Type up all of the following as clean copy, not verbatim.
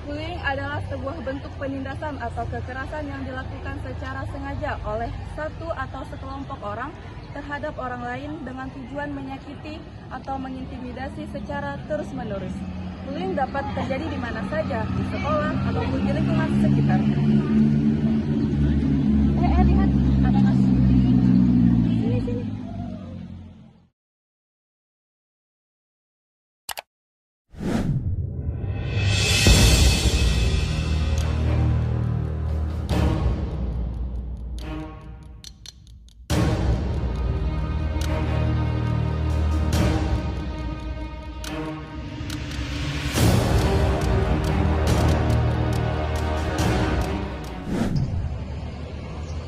Bullying adalah sebuah bentuk penindasan atau kekerasan yang dilakukan secara sengaja oleh satu atau sekelompok orang terhadap orang lain dengan tujuan menyakiti atau mengintimidasi secara terus-menerus. Bullying dapat terjadi di mana saja, di sekolah ataupun di lingkungan sekitar. Lihat, ada nasi. Sini.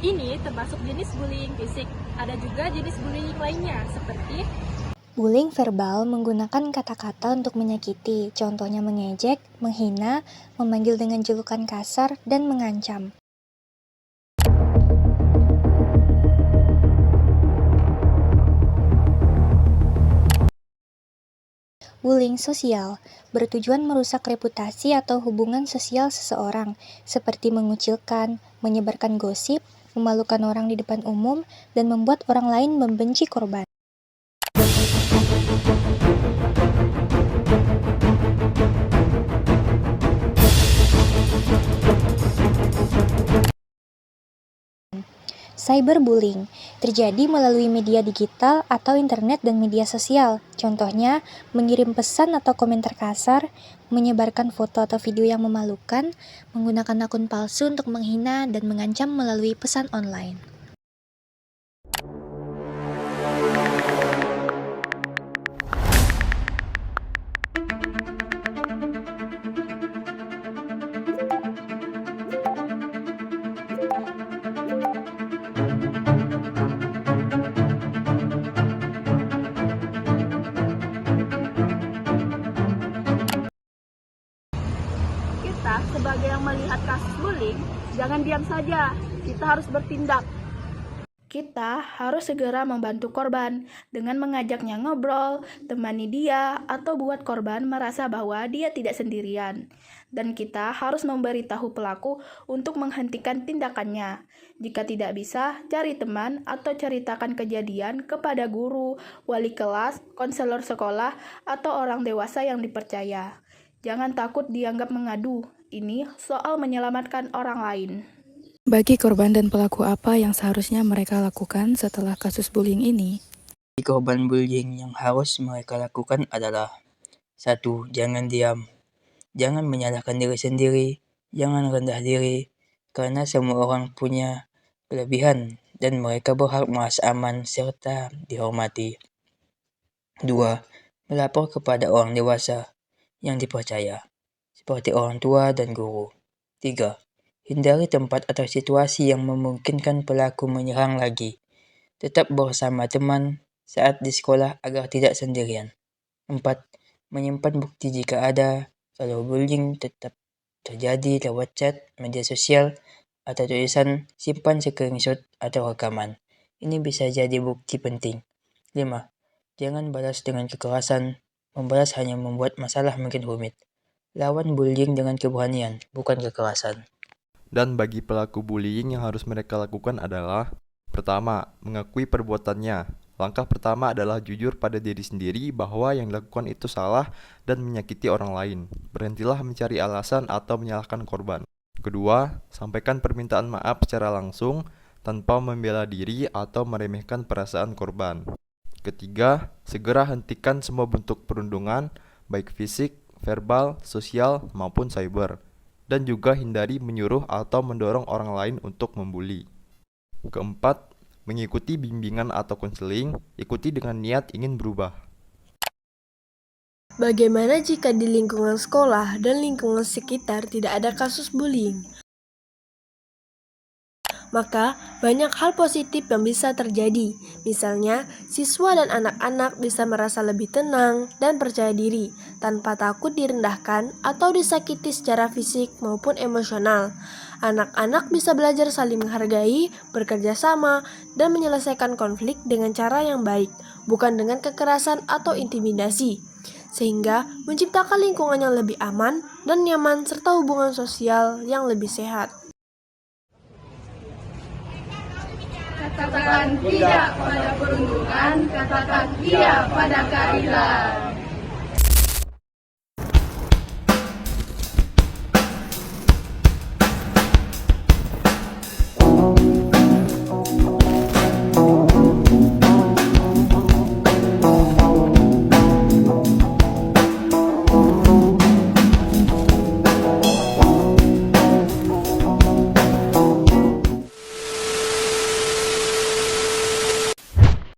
Ini termasuk jenis bullying fisik. Ada juga jenis bullying lainnya, seperti bullying verbal menggunakan kata-kata untuk menyakiti, contohnya mengejek, menghina, memanggil dengan julukan kasar, dan mengancam. Bullying sosial bertujuan merusak reputasi atau hubungan sosial seseorang, seperti mengucilkan, menyebarkan gosip, memalukan orang di depan umum, dan membuat orang lain membenci korban. Cyberbullying terjadi melalui media digital atau internet dan media sosial. Contohnya, mengirim pesan atau komentar kasar, menyebarkan foto atau video yang memalukan, menggunakan akun palsu untuk menghina dan mengancam melalui pesan online. Kita sebagai yang melihat kasus bullying, jangan diam saja. Kita harus bertindak. Kita harus segera membantu korban dengan mengajaknya ngobrol, temani dia, atau buat korban merasa bahwa dia tidak sendirian. Dan kita harus memberitahu pelaku untuk menghentikan tindakannya. Jika tidak bisa, cari teman atau ceritakan kejadian kepada guru, wali kelas, konselor sekolah, atau orang dewasa yang dipercaya. Jangan takut dianggap mengadu. Ini soal menyelamatkan orang lain. Bagi korban dan pelaku apa yang seharusnya mereka lakukan setelah kasus bullying ini? Korban bullying yang harus mereka lakukan adalah 1. Jangan diam. Jangan menyalahkan diri sendiri. Jangan rendah diri. Karena semua orang punya kelebihan dan mereka berhak merasa aman serta dihormati. 2. Melapor kepada orang dewasa yang dipercaya, seperti orang tua dan guru. 3. Hindari tempat atau situasi yang memungkinkan pelaku menyerang lagi. Tetap bersama teman saat di sekolah agar tidak sendirian. 4. Menyimpan bukti jika ada. Kalau bullying tetap terjadi lewat chat, media sosial, atau tulisan, simpan screenshot atau rekaman. Ini bisa jadi bukti penting. 5. Jangan balas dengan kekerasan. Membalas hanya membuat masalah makin rumit. Lawan bullying dengan keberanian, bukan kekerasan. Dan bagi pelaku bullying yang harus mereka lakukan adalah: pertama, mengakui perbuatannya. Langkah pertama adalah jujur pada diri sendiri bahwa yang dilakukan itu salah dan menyakiti orang lain. Berhentilah mencari alasan atau menyalahkan korban. Kedua, sampaikan permintaan maaf secara langsung tanpa membela diri atau meremehkan perasaan korban. Ketiga, segera hentikan semua bentuk perundungan, baik fisik, verbal, sosial, maupun cyber. Dan juga hindari menyuruh atau mendorong orang lain untuk membuli. Keempat, mengikuti bimbingan atau konseling, ikuti dengan niat ingin berubah. Bagaimana jika di lingkungan sekolah dan lingkungan sekitar tidak ada kasus bullying? Maka, banyak hal positif yang bisa terjadi. Misalnya, siswa dan anak-anak bisa merasa lebih tenang dan percaya diri, tanpa takut direndahkan atau disakiti secara fisik maupun emosional. Anak-anak bisa belajar saling menghargai, bekerja sama, dan menyelesaikan konflik dengan cara yang baik, bukan dengan kekerasan atau intimidasi, sehingga menciptakan lingkungan yang lebih aman dan nyaman serta hubungan sosial yang lebih sehat. Katakan tidak pada perundungan, katakan iya pada keadilan.